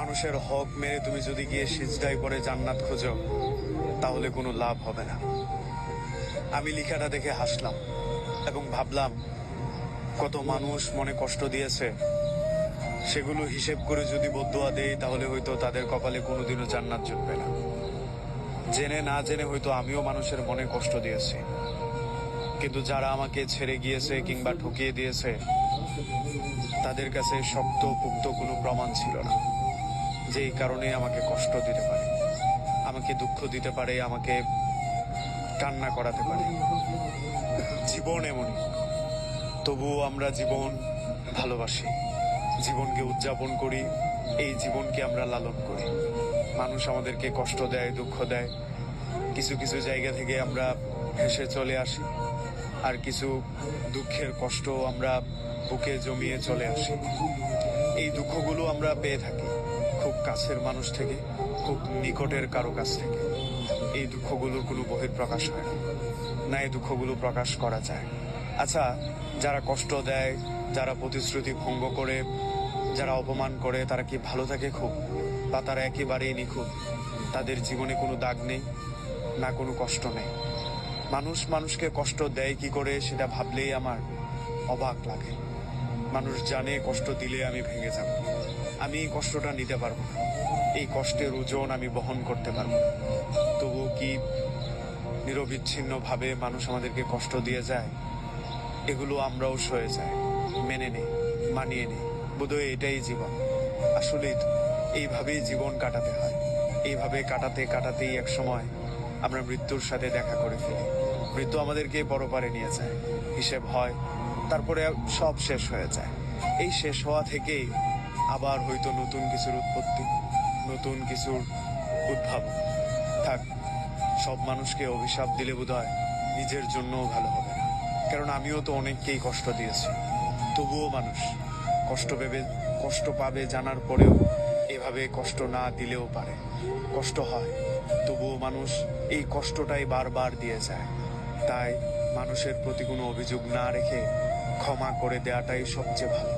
মানুষের হক মেরে তুমি যদি গিয়ে সিজদায় করে জান্নাত খোঁজো, তাহলে কোনো লাভ হবে না। আমি লেখাটা দেখে হাসলাম এবং ভাবলাম, কত মানুষ মনে কষ্ট দিয়েছে, সেগুলো হিসেব করে যদি বদদুয়া দেই, তাহলে হয়তো তাদের কপালে কোনোদিনও জান্নাত জুটবে না। জেনে না জেনে হয়তো আমিও মানুষের মনে কষ্ট দিয়েছি, কিন্তু যারা আমাকে ছেড়ে গিয়েছে কিংবা ঠকিয়ে দিয়েছে, তাদের কাছে শক্ত পুক্ত কোনো প্রমাণ ছিল না, যেই কারণে আমাকে কষ্ট দিতে পারে, আমাকে দুঃখ দিতে পারে, আমাকে কান্না করাতে পারে। জীবন এমনই, তবুও আমরা জীবন ভালোবাসি, জীবনকে উদযাপন করি, এই জীবনকে আমরা লালন করি। মানুষ আমাদেরকে কষ্ট দেয়, দুঃখ দেয়, কিছু কিছু জায়গা থেকে আমরা হেসে চলে আসি, আর কিছু দুঃখের কষ্ট আমরা বুকে জমিয়ে চলে আসি। এই দুঃখগুলো আমরা পেয়ে থাকি খুব কাছের মানুষ থেকে, খুব নিকটের কারো কাছ থেকে। এই দুঃখগুলোর কোনো বহিঃপ্রকাশ হয় না, এই দুঃখগুলো প্রকাশ করা যায়। আচ্ছা, যারা কষ্ট দেয়, যারা প্রতিশ্রুতি ভঙ্গ করে, যারা অপমান করে, তারা কি ভালো থাকে খুব, বা তারা একেবারেই নিখুঁত? তাদের জীবনে কোনো দাগ নেই, না কোনো কষ্ট নেই। মানুষ মানুষকে কষ্ট দেয় কি করে, সেটা ভাবলেই আমার অবাক লাগে। মানুষ জানে কষ্ট দিলে আমি ভেঙে যাব, আমি এই কষ্টটা নিতে পারবো না, এই কষ্টের ওজন আমি বহন করতে পারবো না। তবুও কি নিরবিচ্ছিন্নভাবে মানুষ আমাদেরকে কষ্ট দিয়ে যায়, এগুলো আমরাও সয়ে যাই, মেনে নেই, মানিয়ে নেই। বোধহয় এটাই জীবন। আসলেই তো এইভাবেই জীবন কাটাতে হয়। এইভাবে কাটাতে কাটাতেই এক সময় আমরা মৃত্যুর সাথে দেখা করে ফেলি। মৃত্যু আমাদেরকে পরপারে নিয়ে যায়, হিসেব হয়, তারপরে সব শেষ হয়ে যায়। এই শেষ হওয়া থেকেই আবার হয়তো নতুন কিছুর উৎপত্তি, নতুন কিছুর উদ্ভাবন। থাক, সব মানুষকে অভিশাপ দিলে বোধহয় নিজের জন্যও ভালো হবে না, কারণ আমিও তো অনেককেই কষ্ট দিয়েছি। তবুও মানুষ কষ্ট পাবে জানার পরেও এভাবে কষ্ট না দিলেও পারে, কষ্ট হয়, তবুও মানুষ এই কষ্টটাই বারবার দিয়ে যায়। তাই মানুষের প্রতি কোনো অভিযোগ না রেখে ক্ষমা করে দেওয়াটাই সবচেয়ে ভালো।